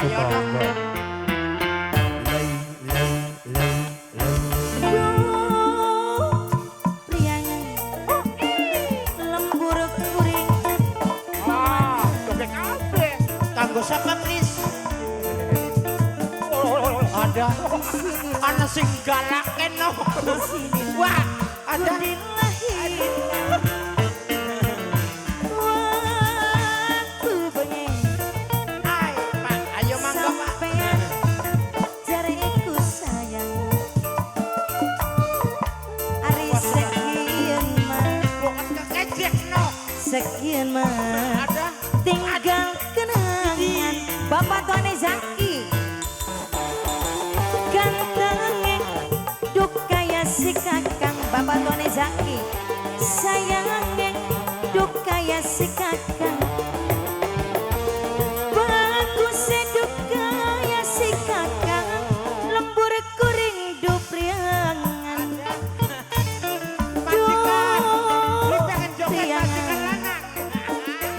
Sutangga. Ada ana sing galake no. Wah, ada sekian mah tinggal kenangan Bapak Tuane Zaki gantengnya duk kaya si kakang Bapak Tuane Zaki sayangnya duk kaya si kakang bagusnya duk kaya si kakang lembur kuring duk priangan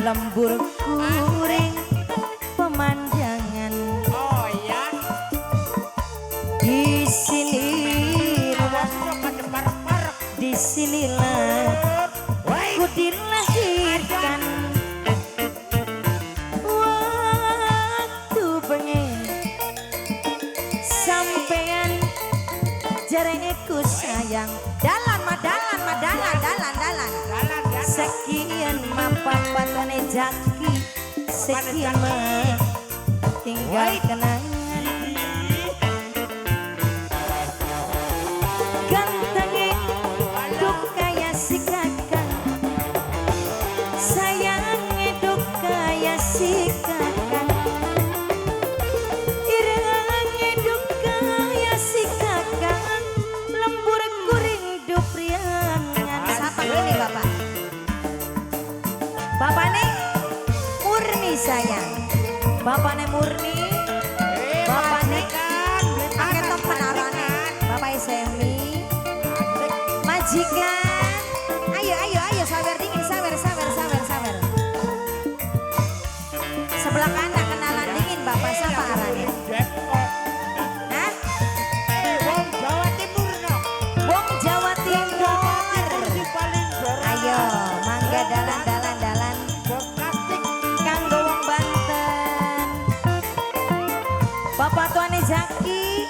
lembur kuring pemandangan. oh ya Di sinilah di sinilah ku dilahirkan waktu bengi sampean jareku sayang dalan sekian mah Bapak Tuane Zaki sekian mah tinggal kenangan gantengnya duk kaya si kakang sayangnya duk kaya si kakang irangnya duk kaya si kakang lembur kuring duk priangan siapa ini Bapak? Bapaknya Murni sayang Bapaknya Murni Bapaknya pakai top penarane Bapak Semi majikan ayo sabar dingin sabar sebelah kanan kenalan dingin Bapak siapa arane hah? Wong Jawa Timur no. Wong Jawa Timur ayo mangga dalan kanggo wong Banten Bapak Tuane Zaki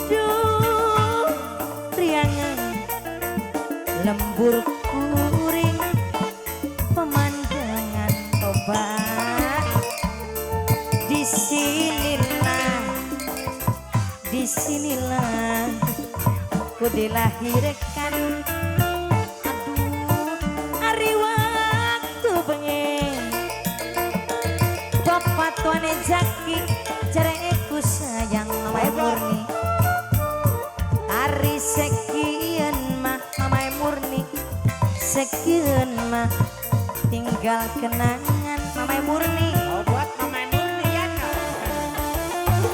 duh priangan lembur kuring pemandangan obat di sinilah ku dilahirkan Bapak Tuane Zaki jareku sayang Mamae Murni hari sekian mah Mamae Murni sekian mah tinggal kenangan Mamae Murni buat Mamae Murni ya no.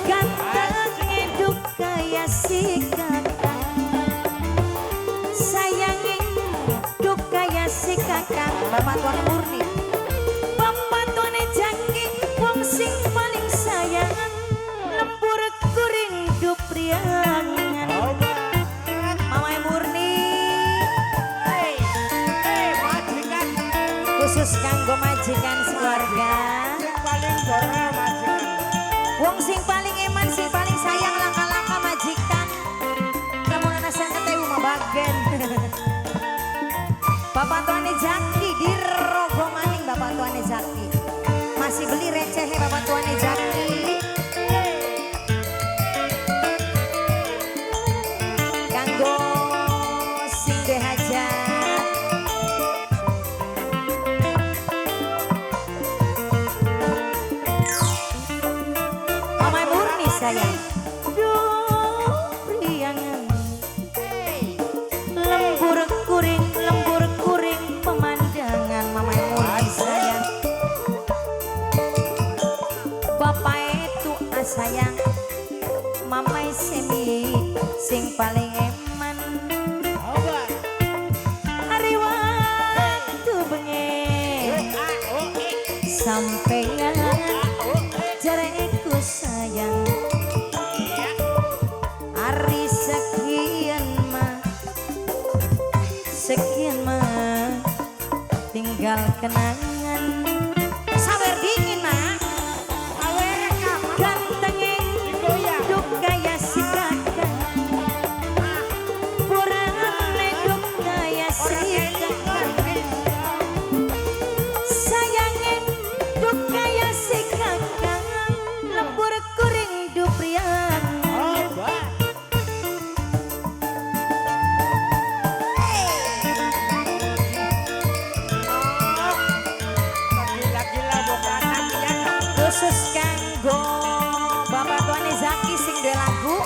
gantengnya duk kaya si kakang sayangnya duk kaya si kakang Bapak Tuane Murni Bapak Tuane Zaki wong sing paling sayang lembur kuring dup priangan Mamae Murni majikan khusus kanggo majikan sekeluarga sing paling dora majikan wong sing paling eman sing paling sayang langka-langka majikan namun anak saya ketewu mah bagen Bapak Tuane Zaki dirogo maning Bapak Tuane Zaki masih beli receh Bapak Tuane Zaki kanggo sing behajat Mamae Murni sayang duh priangan lembur kuring pemandangan Mamae Murni sayang Bapak itu sayang Mamae Semi sing paling eman hari waktu bengi sampeyan jareku sayang ari sekian mah tinggal kenangan sawer dingin mah Awer kah? gantengeng Digoyang. duk kaya si kakak purane duk kaya si kakak sayangin duk kaya si kakak lembur kuring duprian Oh, Mbak. Gila-gila bukan latihan no. khusus kanggo Bapak Tuane Zaki sing duwe lagu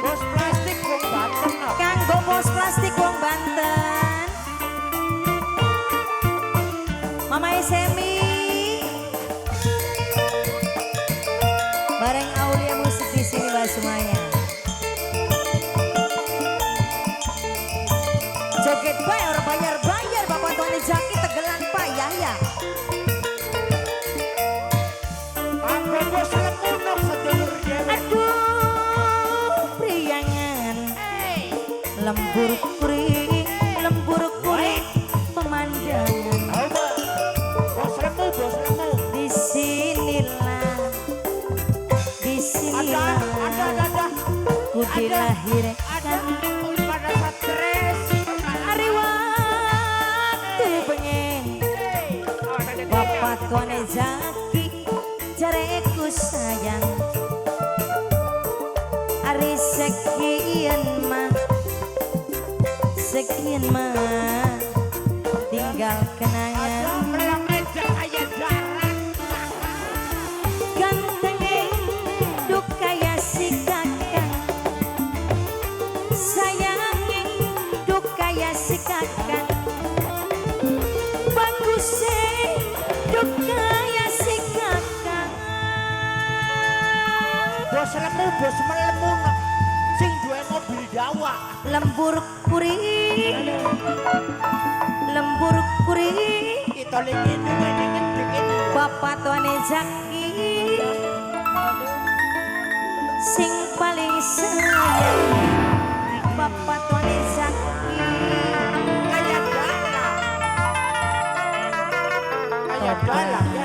Bos plastik wong Banten no. kanggo bos plastik wong Banten Mama Semi bareng Aulia musik di sini Mbak semuanya joget bae orang bayar Bapak Tuane Zaki tegelan payah ya Aku bos lemunok sedulur dewe. aduh priangan lembur kuring pemandangan Tahu Mbak. Bos lemu. disinilah Ada. ku dilahirkan Ada pada stres. hari waktu pengen Bapak Tuane Zaki jareku sayang hari sekian mah tinggal kenangan Melameja kayak darah. gantengeng duk kaya si kakak sayangeng duk kaya si kakak baguseng duk kaya si kakak Bos melemu no. Sing duwe mobil dawa. lembur kuring Kita lingin dingin. Bapak Tuane Zaki sing paling sayang Bapak Tuane Zaki Kayak dalam. Kayak dalam ya.